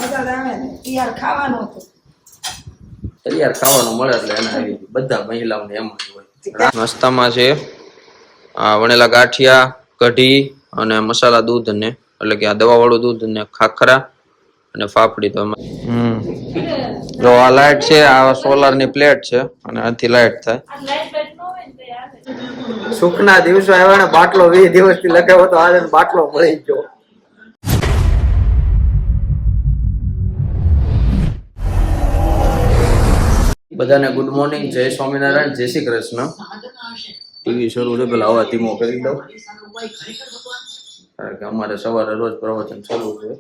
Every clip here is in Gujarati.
તૈયાર ખાવાનું મળે એટલે એને આવી બધા મહિલાઓને એમ જ હોય. નાસ્તામાં છે આ વણેલા ગાંઠિયા, કઢી અને મસાલા દૂધ ને એટલે કે આ દવા વાળું દૂધ ને ખાખરા અને ફાફડી. તો જો આ લાઈટ છે, આ સોલાર ની પ્લેટ છે અને આથી લાઈટ થાય. સુખના દિવસો આવ્યા ને બાટલો 20 દિવસથી લગાવ્યો તો આજે બાટલો મળી ગયો. બધાને ગુડ મોર્નિંગ, જય સ્વામિનારાયણ, જય શ્રી કૃષ્ણ. ટીવી શરૂ છે, પેલા અવાજ ધીમો કરી દઉં કારણ કે અમારે સવારે રોજ પ્રવચન શરૂ છે.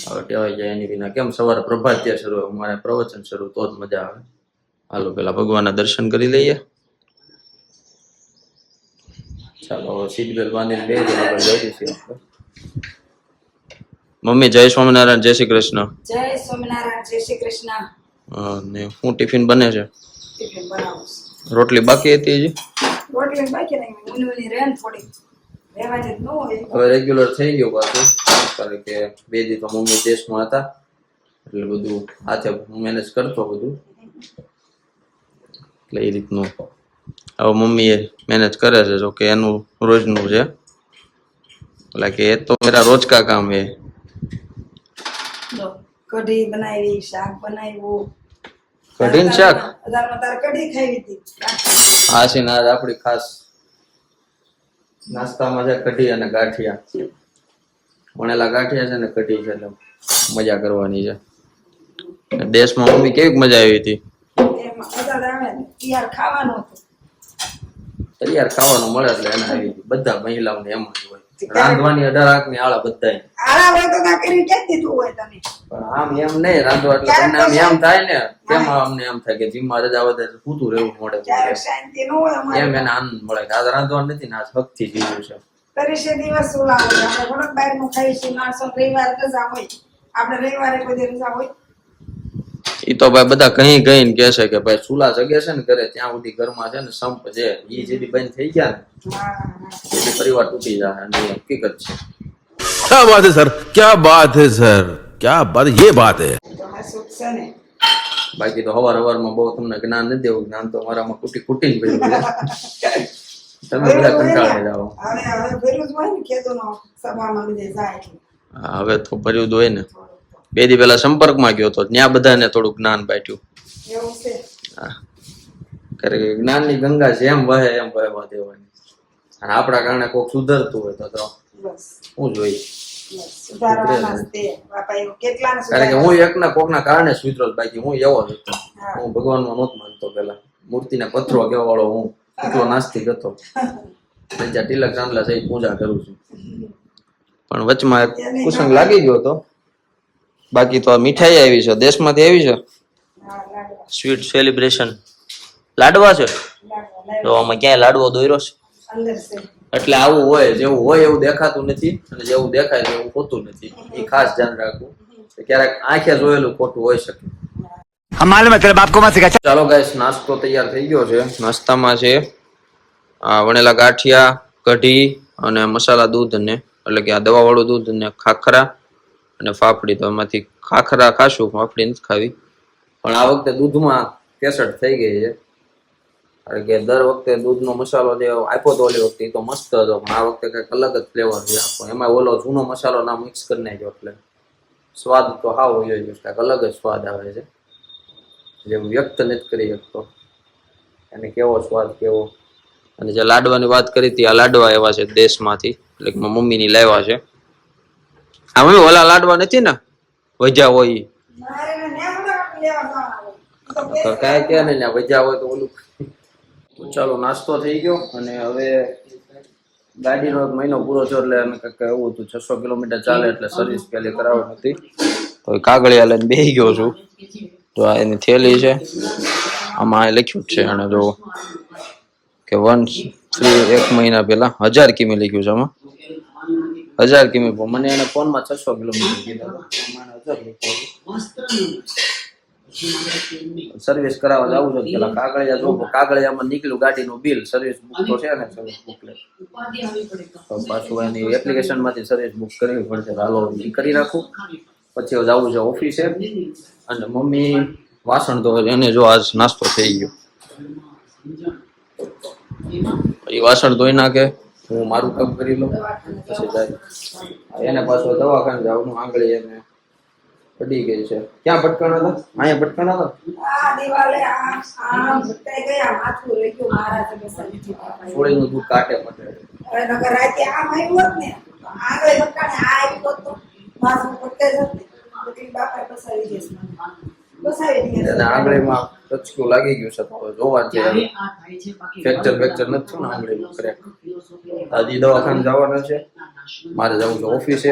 હવે કહેવાય જાય એની વિના કેમ સવારે પ્રભાતિયા શરૂ, અમારે પ્રવચન શરૂ તો જ મજા આવે. હાલો પેલા ભગવાનના દર્શન કરી લઈએ. ચાલો હવે સીટ બેલ્ટ બાંધીને બે જણ આગળ જઈએ છીએ. મમ્મી જય સ્વામિનારાયણ, જય શ્રી કૃષ્ણ. જય સ્વામિનારાયણ, જય શ્રી કૃષ્ણ. ને હું ટિફિન બને છે? ટિફિન બનાવું છું. રોટલી બાકી હતી હજી? રોટલી બાકી નહીં, મુનીની રેન થોડી રહેવા જ ન હોય. હવે રેગ્યુલર થઈ ગયો પાછું, કારણ કે 2 દી તો મમ્મી દેશમાં હતા એટલે બધું હાથે મેનેજ કરતો બધું, એટલે એ રીતનું હવે મમ્મી એ મેનેજ કરે છે. જો કે એનું રોજનું છે, એટલે કે એ તો મેરા રોજ કા કામ હે. કઢી બનાવી, શાક બનાવ્યું. કઢી ને શાક? તારે કઢી ખાવી હતી? હા છે ને, આજ આપણી ખાસ નાસ્તામાં છે કઢી અને ગાંઠિયા. વણેલા ગાંઠિયા છે ને કઢી છે, એટલે મજા કરવાની છે. દેશમાં મમ્મી કેવી મજા આવી હતી? તૈયાર ખાવાનું હતું. તૈયાર ખાવાનું મળે એટલે એને આવી બધા મહિલાઓને એમ જ હોય. રાંધવાની 18 ની આળા બધાય આળા હોય તો ના કરી ક્યાં દીધું હોય તને? પણ આમ એમ નહીં રાંધવા એટલે તમને આમ એમ થાય ને, કેમ અમને એમ થાય કે જીમમાં રજા વધે પૂતું રહેવું મળે, શાંતિ ન હોય એમ એને આનંદ મળે કે આજ રાંધવાનું નથી ને આજ હકથી જીવ્યું છે. કરીશે દિવસ સુલા હોય, આપણે થોડોક બહાર નું ખાઈશું. માણસો રવિવાર રજા હોય, આપણે રવિવારે કોઈ રજા હોય? ઈ તો ભાઈ બધા કઈ કઈને કે છે કે ભાઈ ચૂલા જગે છે ને ઘરે ત્યાં સુધી ઘરમાં છે ને સંપ છે, ઈ જેથી બંધ થઈ ગયા ને એટલે પરિવાર તૂટી જાય. અને હકીકત છે. क्या बात है सर, क्या बात है सर, क्या बात, ये बात है. બાકી તો હવારમાં બહુ તમને જ્ઞાન નથી દેવું, જ્ઞાન તો મારામાં કુટી કુટીને ભર્યું છે. તમે બધા કંટાળી જાઓ. હવે તો ભર્યું જ હોય ને. 2 દી પહેલા સંપર્કમાં ગયો તો ત્યાં બધાને થોડું જ્ઞાન બાટ્યું. જ્ઞાનની ગંગા છે, એમ વહે એમ વહેવા દેવાની. અને આપણા કારણે કોઈક સુધરતું હોય તો હું જોઈએ. કારણ કે હું એકના કોકના કારણે સુધરો, બાકી હું એવો જ હતો. હું ભગવાનમાં નહોતો માનતો. પેલા મૂર્તિને પથરો કેવા વાળો હું એટલો નાસ્તિક હતો. જ્યાં તિલક ચાંદલા સહિત પૂજા કરું છું. પણ વચમાં કુસંગ લાગી ગયો હતો. બાકી તો મીઠાઈ આવી છે, દેશમાંથી આવી છે સ્વીટ સેલિબ્રેશન. લાડવા છે તો આમાં ક્યાંય લાડવો દોર્યો છે? એટલે આવું હોય, જેવું હોય એવું દેખાતું નથી અને જેવું દેખાય છે એવું હોતું નથી. એ ખાસ ધ્યાન રાખવું. ક્યારેક આંખે જોયેલું ખોટું હોય શકે. ચાલો ગાઈસ, નાસ્તો તૈયાર થઈ ગયો છે. નાસ્તામાં છે આ વણેલા ગાંઠિયા, કઢી અને મસાલા દૂધ ને એટલે કે આ દવા વાળું દૂધ ને ખાખરા અને ફાફડી. તો એમાંથી ખાખરા ખાશું, ફાફડી નથી ખાવી. પણ આ વખતે દૂધમાં કેસર થઈ ગઈ છે, કારણ કે દર વખતે દૂધનો મસાલો જે આપ્યો તો ઓલી વખતે તો મસ્ત હતો, પણ આ વખતે કંઈક અલગ જ ફ્લેવર છે આપો. એમાં ઓલો જૂનો મસાલો ના મિક્સ કરી નાખ્યો એટલે સ્વાદ તો હાવ હોય જ, કંઈક અલગ જ સ્વાદ આવે છે, જેવું વ્યક્ત નથી કરી શકતો એને કેવો સ્વાદ કેવો. અને જે લાડવાની વાત કરી હતી, આ લાડવા એવા છે દેશમાંથી, એટલે કે મમ્મીની લાવ્યા છે. હા મમ્મી, ઓલા લાડવા નથી ને વજા હોય કઈ કે ને વજા હોય તો ઓલું. ચાલો નાસ્તો થઈ ગયો અને હવે ગાડીનો 1 મહિનો પૂરો થયો એટલે અમે કંઈક એવું હતું 600 કિલોમીટર ચાલે એટલે સર્વિસ પેલી કરાવવાની હતી. તો કાગળિયા લઈને બેસી ગયો છું. તો આ એની થેલી છે, આમાં લખ્યું જ છે અને જો કે 1 મહિના પહેલા 1000 કિમી લખ્યું છે. આમાં 1000 કિમી. મને એને ફોનમાં 600 કિલોમીટર કીધા. સર્વિસ કરાવવા જવું છે પેલા કાગળિયા જો, કાગળિયામાં નીકળ્યું ગાડીનું બિલ, સર્વિસ બુક તો છે ને સર્વિસ બુક લે તો પાછું એની એપ્લિકેશન માંથી સર્વિસ બુક કરવી પડશે. હાલો એ કરી નાખું પછી જવું છે ઓફિસે અને મમ્મી વાસણ ધોવે છે એને જો આજ નાસ્તો થઈ ગયો એ વાસણ ધોઈ નાખે હું મારું કામ કરી લઉં પછી જાય એને પાછો દવાખાને જવાનું આંગળી એને પડી ગઈ છે ક્યાં ભટકાણા હતા અહીંયા ભટકાણા હતા આ દિવાલે આ ભટકાઈ ગયા માથું રહી ગયું મારા બેસાડી દીધા થોડીનું દૂધ કાટે મટે હવે નગર રાતે આમ આવ્યું હોત ને તો આંગળે ભટકાને આ આવ્યું હોત તો માથું ભટકાઈ જત ને બધી બાપા બસાવી દેશ બસાવી અને દીધા આંગળીમાં ટચકું લાગી ગયું છે તો જોવા છે ફ્રેક્ચર નથી થયું ને આંગળીમાં ક્રેક હજી દવાખાને જવાના છે મારે જવું છે ઓફિસે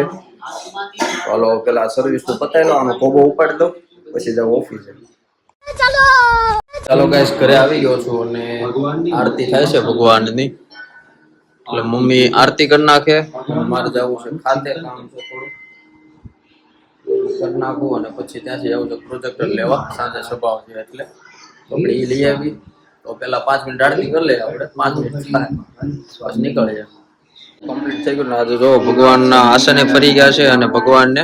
ચાલો પેલા સર્વિસ તો પતાવી લો આનો કોબો ઉપાડી દો પછી જાવ ઓફિસે ચાલો ગાઈસ ઘરે આવી ગયો છું અને આરતી થાય છે ભગવાનની એટલે મમ્મી આરતી કરી નાખે મારે જવું છે ખાતે કામ છે થોડું કરી નાખું અને પછી ત્યાંથી જવું છે પ્રોજેક્ટર લેવા સાંજે સભા છે એટલે આપણે એ લઈ આવી તો પેલા 5 મિનિટ આરતી કરી લઈએ આપણે 5 મિનિટ થાય બસ નીકળી જાય કમ્પ્લીટ થઈ ગયું ને આજે જો ભગવાનના આસને ફરી ગયા છે અને ભગવાનને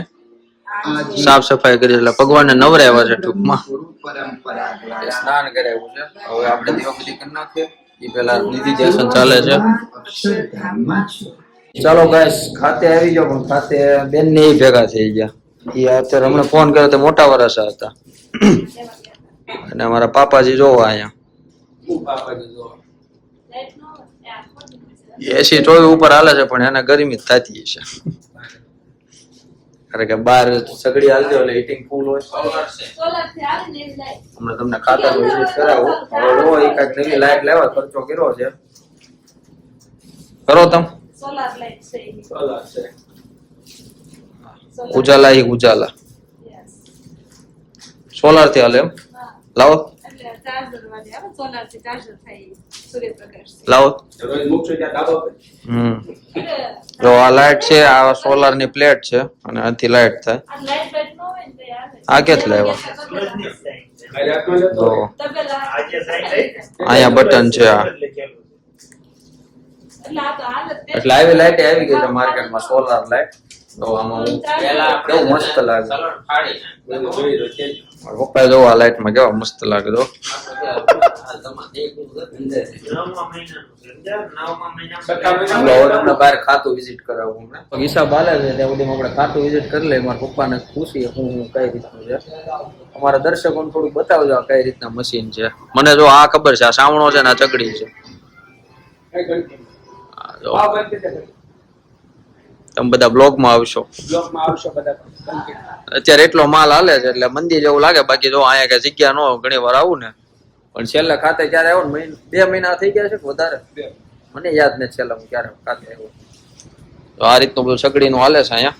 સાફ સફાઈ કરી એટલે ભગવાનને નવરાવ્યા છે ટૂંકમાં સ્નાન કરાવ્યું છે હવે આપણે દીવાબત્તી કરી નાખીએ એ પેલા નિધિ ધ્યાસન ચાલે છે ચાલો ગાઈસ ખાતે આવી ગયો પણ ખાતે બેન ને ભેગા થઈ ગયા એ અત્યારે હમણાં ફોન કર્યો તો મોટા વર્ષ હતા અને અમારા પાપાજી જોવા અહીંયા એસી 24 ઉપર હાલે છે પણ એને ગરમી જ થતી છે કારણ કે બહાર સગડી હાલતી એટલે હીટિંગ ફૂલ હોય હમણાં તમને ખાતા વિઝિટ કરાવું હવે રો એ કાંઈક નવી લાઈટ લેવા ખર્ચો કર્યો છે કરો તમે સોલાર લાઈટ છે ઉજાલા ઈ ઉજાલા સોલાર થી હાલે એમ લાવો લાવો જો આ લાઈટ છે આ સોલાર ની પ્લેટ છે અને આથી લાઈટ થાય આ ક્યાંથી લાવ્યા તો અહીંયા બટન છે આ એટલે આવી લાઈટ આવી ગઈ છે માર્કેટમાં સોલાર લાઈટ તો આમાં કેવું મસ્ત લાગે પપ્પા જો આ લાઈટ માં કેવા મસ્ત લાગે તો બહાર ખાતું વિઝિટ કરાવું હમણાં હિસાબ હાલે છે ત્યાં સુધી આપણે ખાતું વિઝિટ કરી લઈએ મારા પપ્પાને પૂછીએ હું કઈ રીતનું છે અમારા દર્શકોને થોડુંક બતાવજો આ કઈ રીતના મશીન છે મને જો આ ખબર છે આ સાવણો છે ને આ ચકડી છે તમે બધા બ્લોગમાં આવશો અત્યારે એટલો માલ હાલે છે એટલે મંદિર જેવું લાગે બાકી જો અહીંયા કઈ જગ્યા ન ઘણી વાર આવું ને પણ છેલ્લા ખાતે ક્યારે આવ્યો ને 2 મહિના થઈ ગયા છે વધારે મને યાદ નથી છેલ્લા હું ક્યારે ખાતે આવ્યો તો આ રીતનું બધું સગડીનું હાલે છે અહીંયા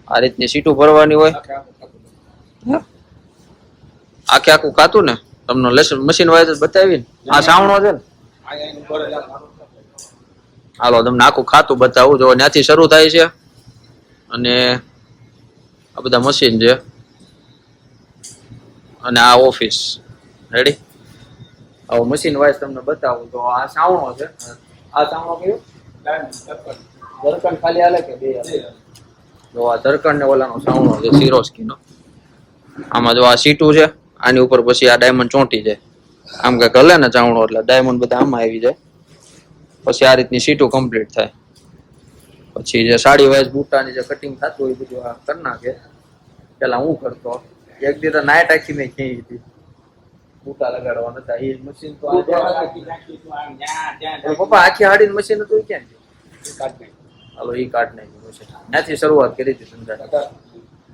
આ રીતની સીટું ભરવાની હોય આખે આખું ખાતું ને તમને લેસન મશીન વાય બતાવી આ સાવણો છે ને હાલો તમને આખું ખાતું બતાવું જો ત્યાંથી શરૂ થાય છે અને આ બધા મશીન છે અને આ ઓફિસ રેડી આવું મશીન વાઇઝ તમને બતાવું તો આ સાવણો છે આ સાવણો કયો ઝરકણ ખાલી હાલે કે બે જો આ ઝરકણ ને ઓલાનો સાવણો છે સિરોસ્કીનો આમાં જો આ સીટું છે આની ઉપર પછી આ ડાયમંડ ચોંટી જાય આમ કઈક હલે ને ચાવણો એટલે ડાયમંડ બધા આમાં આવી જાય પછી આ રીતની સીટું કમ્પ્લીટ થાય પછી જે સાડી વાઇઝ બૂટાની જે કટિંગ થતું હોય બધું આ કરી નાખે પેલા હું કરતો એક દી તો નાઇટ આખી મેં ખેંચી હતી બૂટા લગાડવાના હતા એ મશીન તો પપ્પા આખી હાડી મશીન હતું ક્યાં હાલો એ કાઢ નાખ્યું મશીન ત્યાંથી શરૂઆત કરી હતી સંધ્યા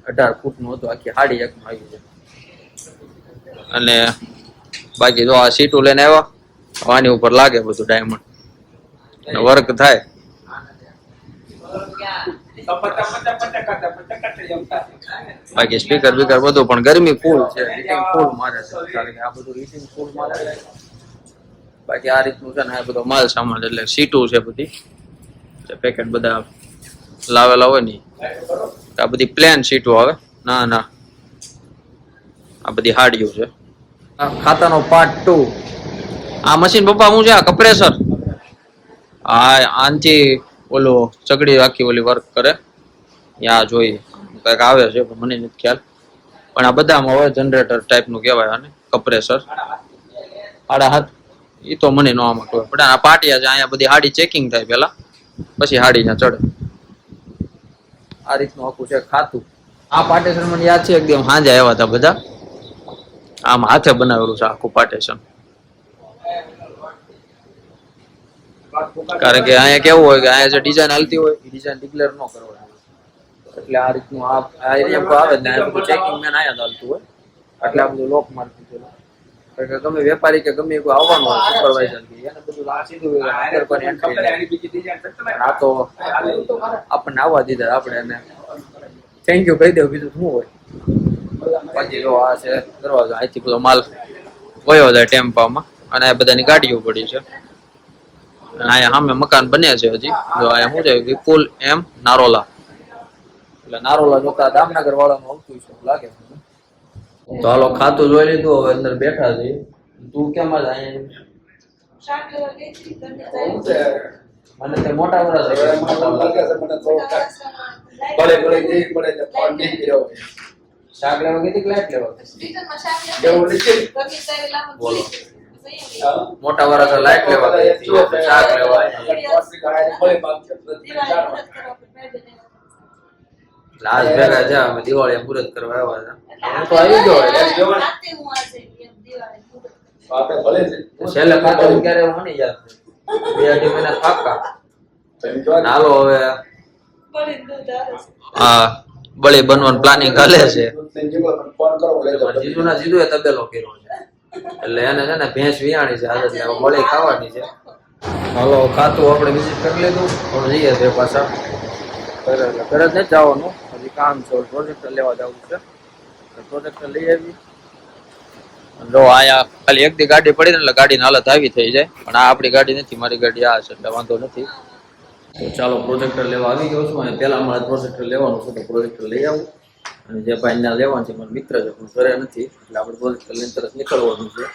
18 ફૂટનું હતું આખી હાડી એકમાં આવી જાય અને બાકી જો આ સીટું લઈને આવ્યા આની ઉપર લાગે બધું ડાયમંડ વર્ક થાય બાકી સ્પીકર બીકર બધું પણ ગરમી ફૂલ છે હીટિંગ ફૂલ મારે છે કારણ કે આ બધું હીટિંગ ફૂલ મારે છે બાકી આ રીતનું છે ને આ બધો માલ સામાન એટલે સીટું છે બધી પેકેટ બધા લાવેલા હોય ને આ બધી પ્લેન સીટો આવે ના ના આ બધી હાડીઓ છે ખાતાનો પાર્ટ 2 આ મશીન પપ્પા હું છે આ કમ્પ્રેસર આ આનથી ઓલો ચગડી આખી ઓલી વર્ક કરે યા જોઈએ કંઈક આવે છે પણ મને નથી ખ્યાલ. પણ આ બધામાં હોય જનરેટર ટાઈપનું કહેવાય આને, કમ્પ્રેસર. 7.5 એ તો મને નો આમાં ખબર. પણ આ પાટિયા છે, અહીંયા બધી હાડી ચેકિંગ થાય પેલા, પછી હાડી ત્યાં ચડે. આ રીતનું આખું છે ખાતું. આ પાર્ટેશન મને યાદ છે એકદમ સાંજે આવ્યા હતા બધા. આમ હાથે બનાવેલું છે આખું પાર્ટેશન. કારણ કે અહીંયા કેવું હોય કે અહીંયા જે ડિઝાઇન હાલતી હોય એ ડિઝાઇન ડિક્લેર ન કરવાની. એટલે આ રીતનું આ એરિયા પર આવે ને આ બધું ચેકિંગ મેન અહીંયા હાલતું હોય. એટલે આ બધું લોક મારી દીધેલું. કારણ કે ગમે વેપારી કે ગમે કોઈ આવવાનું હોય સુપરવાઇઝર કે એને બધું સીધું અંદર પર એન્ટ્રી. આ તો આપણને આવવા દીધા, આપણે એને થેન્ક યુ કહી દેવું, બીજું શું હોય. પછી જો આ છે દરવાજો, અહીંથી બધો માલ વયો જાય ટેમ્પામાં, અને આ બધાની ગાડીઓ પડી છે. અહીંયા સામે મકાન બને છે હજી. જો અહીંયા શું છે વિપુલ એમ નારોલા, એટલે નારોલા જોતા દામનગર વાળાનું આવતું છે લાગે. તો હાલો ખાતું જોઈ લીધું, હવે અંદર બેઠા છે. તું કેમ જ અહીંયા મને તે મોટા વરસ શાક લેવા કીધી લાઈટ લેવા બોલો. મોટા વરસ લાઈટ લેવા શાક લેવા આજ ભેગા છે. અમે દિવાળી મુહૂર્ત કરવા આવ્યા હતા. હું તો આવી ગયો છેલ્લે ખાતું ક્યારે મને યાદ નથી. 2 મહિના પાક્કા. હાલો હવે હા બળી બનવાનું પ્લાનિંગ હાલે છે. જીજુના જીજુ એ તબેલો કર્યો છે, એટલે એને છે ને ભેંસ વિયાણી છે આજે, એટલે બળી ખાવાની છે. હાલો ખાતું આપણે વિઝિટ કરી લીધું, હવે જઈએ છે પાછા ઘરે. ઘરે જ નથી જવાનું, હજી કામ છે, પ્રોજેક્ટર લેવા જવું છે. પ્રોજેક્ટર લઈ આવી. જો આયા ખાલી એક દી ગાડી પડી ને એટલે ગાડીની હાલત આવી થઈ જાય. પણ આ આપણી ગાડી નથી, મારી ગાડી આ છે એટલે વાંધો નથી. તો ચાલો પ્રોજેક્ટર લેવા આવી ગયો છું. અને પહેલા મારે પ્રોજેક્ટર લેવાનું છે, તો પ્રોજેક્ટર લઈ આવું. અને જે ભાઈ ના લેવાનું છે મારા મિત્ર છે પણ ઘરે નથી, એટલે આપણે પ્રોજેક્ટર લઈને તરત નીકળવાનું છે.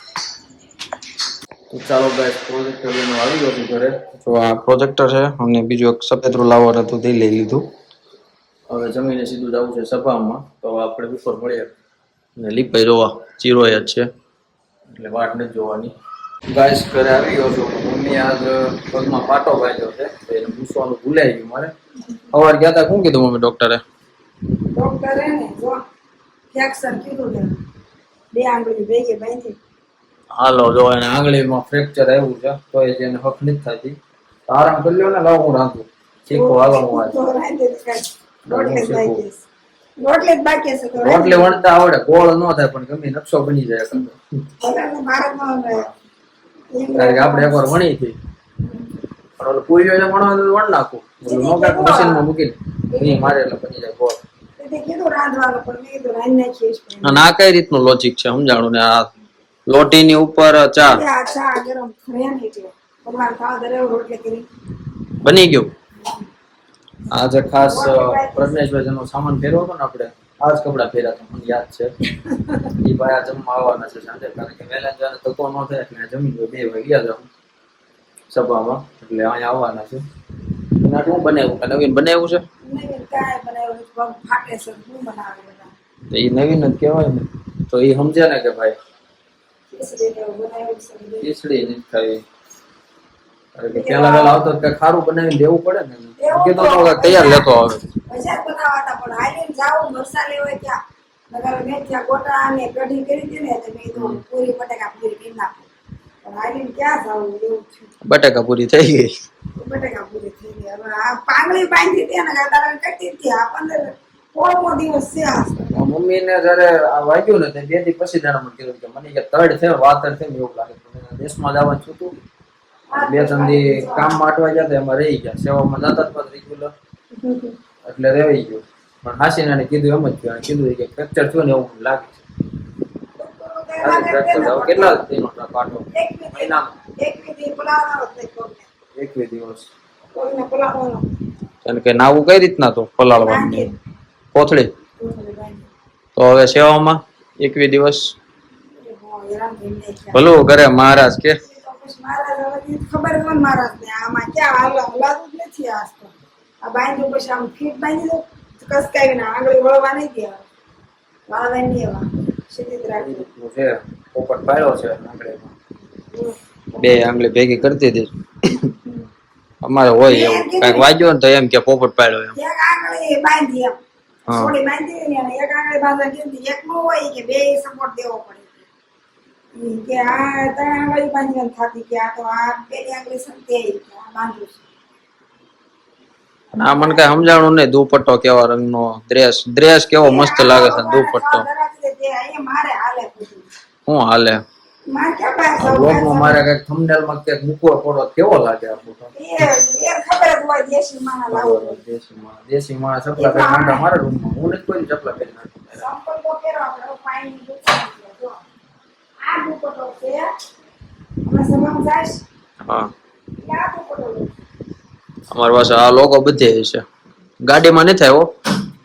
તો ચાલો ભાઈ પ્રોજેક્ટર લઈને આવી ગયો છું ઘરે. તો આ પ્રોજેક્ટર છે, અને બીજું એક સફેદરું લાવવાનું હતું તે લઈ લીધું. હવે જમીને સીધું જવું છે સભામાં. તો આપણે બપોર મળીએ. અને લીપાઈ જોવા ચીરોય જ છે, એટલે વાટ નથી જોવાની. ગાઈસ ઘરે આવી ગયો છું. મમ્મી આજ પગમાં પાટો બાંધ્યો છે, એને પૂછવાનું ભૂલાઈ ગયું મારે. સવાર ગયા હતા, શું કીધું મમ્મી ડોક્ટરે? ડોક્ટરે ને જો ફ્રેક્ચર કીધું છે, 2 આંગળી ભેગી બાંધી. હાલો જો એને આંગળીમાં ફ્રેક્ચર આવ્યું છે, તો એ જેને હક નથી થતી. આરામ કરી લ્યો ને, લાવ હું રાંધું શીખો. હાલો હું રોટલી જ બાકી છે. તો રોટલી વણતા આવડે, ગોળ ન થાય પણ ગમે નકશો બની જાય. ભારતમાં કારણ કે આપણે એકવાર વણી હતી, પણ ઓલું પૂરીઓ વણવાનું વણ નાખું, મશીનમાં મૂકીને અહીં મારે એટલે બની જાય ગોળ. કીધું રાંધવાનું, પણ મેં કીધું રાંધી નાખીએ. અને આ કઈ રીતનું લોજિક છે સમજાણું ને? આ લોટીની ઉપર ચા ચા ગરમ થયા ને એટલે ભગવાન ખાવા દરે રોટલી કરી બની ગયું. આજે ખાસ પ્રજ્ઞેશભાઈ જેનો સામાન ફેરવો હતો ને, આપણે આ જ કપડા ફેર્યા હતા, મને યાદ છે. એ ભાઈ આ જમવા આવવાના છે સાંજે, કારણ કે વહેલા જવાને તકો ન થાય એટલે જમી ગયો. 2 વાગ્યા જાઉં સભામાં, એટલે અહીંયા આવવાના છે. એના શું બનાવ્યું? નવીન બનાવ્યું છે? કાંઈ બનાવ્યું પગ ફાટે છે, શું બનાવે બધા? એ નવીન જ કહેવાય ને, તો એ સમજે ને કે ભાઈ ખીચડી નથી ખાવી. પેલા વેલા આવતો ખારું બનાવીને દેવું પડે ને. કીધું તો તૈયાર લેતો આવે. બજાર બનાવતા પણ હાલીને જાવું મસાલે હોય ત્યાં નગર મેં ત્યાં ગોટા ને કઢી કરી હતી ને, તો મેં કીધું પૂરી બટાકા પૂરી કરી નાખું. પણ હાલીને ક્યાં જાવું એવું છે. બટાકા પૂરી થઈ ગઈ. બટાકા પૂરી થઈ ગઈ. હવે આ પાંગળી બાંધી હતી ને દાડા કટી હતી. આ 15 દિવસ છે. મમ્મી ને જયારે વાગ્યું ને 2 દી પછી જાણે મને કીધું કે મને કે તડ છે, વાતર છે એવું લાગે. દેશમાં જવાનું છું તું, 2-3 દી કામમાં અટવાઈ ગયા એમાં રહી ગયા. સેવામાં જતા જ રેગ્યુલર, એટલે રહી ગયું. પણ હાસીને કીધું એમ જ થયું, કીધું કે ફ્રેક્ચર થયું ને એવું લાગે છે. કેટલા દિનો પાટો? 21 દિવસ. કારણ કે નાવું કઈ રીતના તો પલાળવાનું કોથળી. તો હવે સેવામાં 21 દિવસ ભલું કરે મહારાજ કે. ખબર પણ મહારાજ ને આમાં ક્યાં હલાતું જ નથી. આ બાંધ્યું પછી આમ ફીટ બાંધી દો કસકાવીને આંગળી વળવા નહીં દેવા, વાળવા નહીં દેવા, સીધી જ રાખવી. એટલું છે પોપટ પાડ્યો છે આંગળીમાં. બે આંગળી ભેગી કરી દીધી. અમારે હોય એવું કઈક વાગ્યો ને તો એમ કે પોપટ પાડ્યો એમ. એક આંગળી બાંધી એમ હા. થોડી બાંધી ને અને એક આંગળી બાંધવા કીધી. એક નો હોય કે બે સપોર્ટ દેવો પડે કે આ ત્રણ આંગળી બાંધવાની થતી કે આ તો આ પેલી આંગળી સંતે આ બાંધું છું. આ મને કઈ સમજાણું નહીં. દુપટ્ટો કેવા રંગનો, ડ્રેસ કેવો મસ્ત લાગે છે દુપટ્ટો. મારે હાલે બધું. શું હાલે? મારે ક્યાં બહાર જવું? બ્લોગમાં મારે કઈક થંબનેલમાં ક્યાંક મૂકવો પડો કેવો લાગે આ ફોટો? એ ખબર જ હોય દેશી માણસ લાવું. દેશી માણસ ચપલા પહેરી નાખતા મારા રૂમમાં. હું નથી કોઈ ચપલા પહેરી નાખતો. સંપલ તો પહેરો આપણે પાણીની દુકાન છે. જો આ દુપટ્ટો છે અમે સભામાં જાઈશ હા, એટલે આ દુપટ્ટો લઉં. અમારી પાસે આ લોગો બધે છે. ગાડીમાં નથી આવ્યો,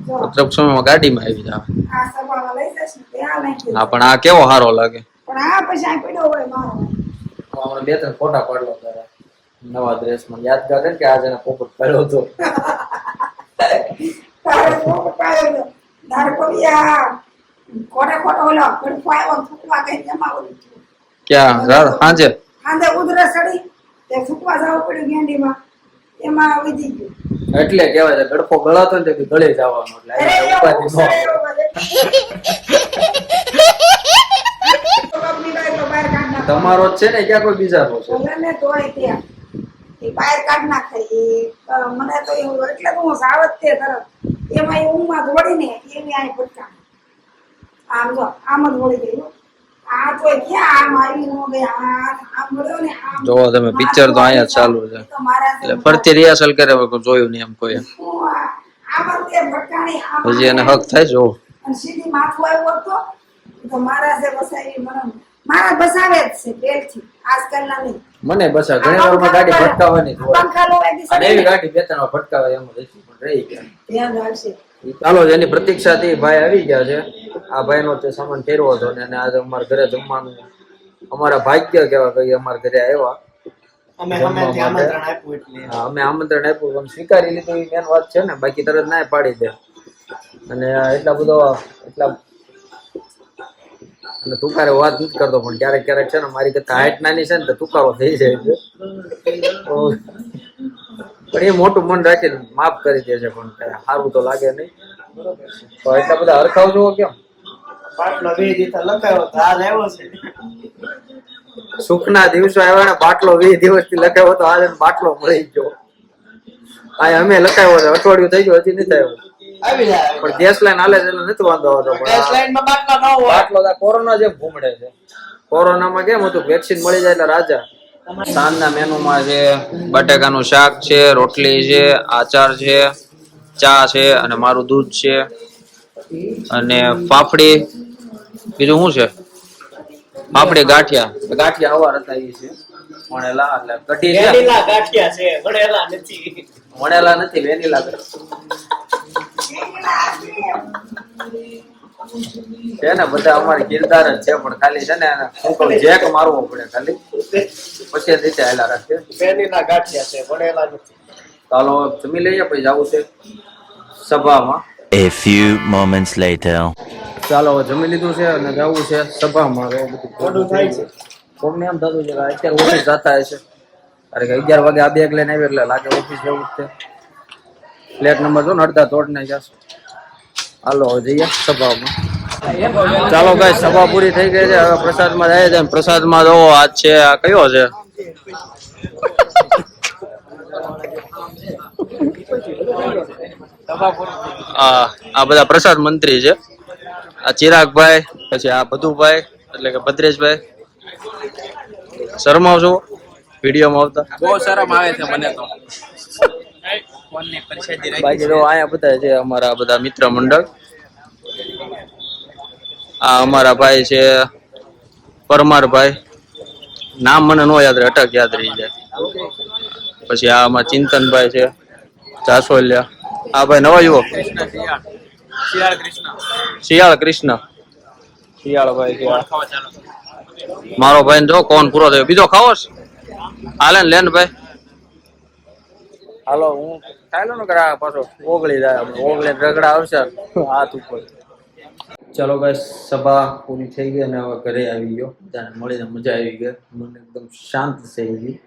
જો પત્રક સમયમાં ગાડીમાં આવી જાય. આ સભામાં લઈ જઈશ ને ત્યાં નાખી હા, પણ આ કેવો સારો લાગે. પણ આ પછી આ પડ્યો હોય મારો હમણાં બે ત્રણ ફોટા પાડલો તારા નવા ડ્રેસમાં. યાદગાર છે કે આજે પોપટ પાડ્યો હતો. તારે કોક પાડ્યો તારે કોઈ આ ખોટો ઓલો ગડફો આવ્યો થૂકવા કઈ જમાવું ક્યાં સાંજે? આંધે ઉધરા સડી તે થૂકવા જવું પડ્યું ગેંડીમાં એમાં વધી ગયું. એટલે કહેવાય છે ગડફો ગળાતો ને તે ગળે જવાનો. એટલે અરે અહીંયા એવું ઉપાધિ ન છે, હોય. તો બહાર કાઢ નાખો. તમારો જ છે ને ક્યાં કોઈ બીજાનો છે? ભલે ને તોય ત્યાં એ બહાર કાઢ નાખે એ મને તો એવું એટલે તો હું સાવધ તે તરત એમાં એ ઊંઘમાં દોડીને એની આ ફટકા આમ જો આમ જ વળી ગયું. આ તો ક્યાં આમ આવી ન ગઈ આમ મળ્યો ને આમ જોવો તમે પિક્ચર તો અહીંયા જ ચાલુ છે. તો મારા એટલે ફરતી રિહર્સલ કરે જોયું નહીં એમ કોઈ. આમ તે ભટકાણી આમ હજી એને હક થાય જો. અને સીધી માથું આવ્યું હતો તો મારા જે બસાવી મને મારા બસાવે જ છે પેલથી આજકાલના નહીં. મને બસ આ ઘણી વારમાં ગાડી ભટકાવાની જ હોય. પંખા લો વાગી અને એવી ગાડી બે ત્રણ વાર ભટકાવે એમ જ હતી, પણ રહી ગયા. ધ્યાન રાખશે. ચાલો જેની પ્રતીક્ષાથી ભાઈ આવી ગયા છે. આ ભાઈનો તે સામાન ફેરવો હતો ને અને આજે અમારા ઘરે જમવાનું અમારા ભાગ્ય કેવા કહીએ અમારા ઘરે આવ્યા. હા, અમે આમંત્રણ આપ્યું પણ સ્વીકારી લીધું એ મેન વાત છે ને. બાકી તરત ના પાડી દે. અને એટલા બધો અને તુકારે વાત નથી કરતો પણ ક્યારેક ક્યારેક છે ને મારી કરતા હાઈટ નાની છે ને તો તુકારો થઈ જાય છે. પણ એ મોટું મન રાખીને માફ કરી દે છે પણ કઈ સારું તો લાગે નહીં. તો એટલા બધા હરખાવ જોવો કેમ? સુખના દિવસો આવ્યા ને બાટલો 20 દિવસથી લખાયો તો આજે બાટલો મળી ગયો. આ અમે લખાયો છે અઠવાડિયું થઈ ગયું હજી નથી આવ્યો. પણ ગેસ લાઈન હાલે છે એટલે નથી વાંધો આવતો. પણ બાટલો કોરોના જેમ ઘૂમડે છે. કોરોનામાં કેમ હતું વેક્સિન મળી જાય એટલે રાજા. સાંજના મેનુમાં છે બટાકાનું શાક છે, રોટલી છે, આચાર છે, ચા છે અને મારું દૂધ છે અને ફાફડી. બીજું શું છે? ફાફડી ગાંઠિયા હવાર હતા એ છે. વણેલા એટલે કઢી છે. વણેલા નથી વેનીલા છે ને. બધા અમારી કિરદાર જ છે પણ ખાલી છે ને હું કહું જેક મારવો પડે ખાલી પછી રીતે હાલા રાખે. ચાલો જમી લઈએ પછી જવું છે સભામાં. A few moments later. ચાલો જમી લીધું છે અને જવું છે સભામાં. બધું થાય છે કોમને એમ થતું છે કે અત્યારે ઓફિસ જતા હશે. અરે કે 11 વાગે આ બેગ લઈને આવી એટલે લાગે ઓફિસ જવું જ છે. ફ્લેટ નંબર જો ને અડધા તોડને જશે. હાલો જઈએ સભામાં. ચાલો ભાઈ સભા પૂરી થઈ ગઈ છે. હવે પ્રસાદમાં જાય છે. પ્રસાદમાં જો આજ છે આ કયો છે? આ બધા પ્રસાદ મંત્રી છે. આ ચિરાગભાઈ, પછી આ ભદુભાઈ એટલે કે ભદ્રેશભાઈ. શરમાવ છો વિડીયોમાં આવતા? બહુ શરમ આવે છે મને તો. બાકી તો અહીંયા બધા છે અમારા બધા મિત્ર મંડળ. આ અમારા ભાઈ છે પરમારભાઈ. નામ મને નો યાદ રહે, અટક યાદ રહી જાય. પછી આ અમારા ચિંતનભાઈ છે જાસોલિયા. આ ભાઈ નવા યુવક શિયાળ કૃષ્ણ. શિયાળભાઈ છે. મારો ભાઈ જો કોણ પૂરો થયો. બીજો ખાવો છે? હાલે ને લેન ભાઈ. હાલો હું ખાઈ ને કરા પાછો ઓગળી જાય ઓગળી રગડા આવશે હાથ ઉપર. ચાલો ગાઈસ, સભા પૂરી થઈ ગઈ અને હવે ઘરે આવી ગયો. બધાને મળીને મજા આવી ગઈ, મને એકદમ શાંત થઈ ગઈ.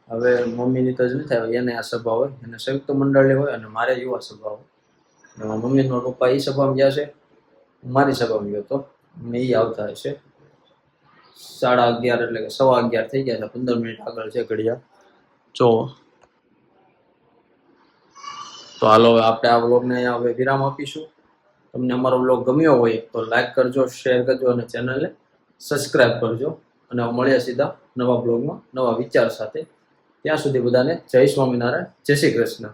હવે મમ્મીની તો જ નથી આવે, એને આ સભા હોય, એને સંયુક્ત મંડળની હોય અને મારે યુવા સભા હોય. એમાં મમ્મીનો પપ્પા એ સભામાં ગયા છે, હું મારી સભામાં ગયો હતો, અને એ આવતા હશે 11:30 એટલે કે 11:15 થઈ ગયા છે. 15 મિનિટ આગળ છે ઘડિયાળ જો. તો હાલો હવે આપણે આ વ્લોગને અહીંયા હવે વિરામ આપીશું. તમને અમારો વ્લોગ ગમ્યો હોય તો લાઈક કરજો, શેર કરજો અને ચેનલને સબસ્ક્રાઈબ કરજો. અને મળીએ સીધા નવા બ્લોગમાં નવા વિચાર સાથે. ત્યાં સુધી બધાને જય સ્વામિનારાયણ, જય શ્રી કૃષ્ણ.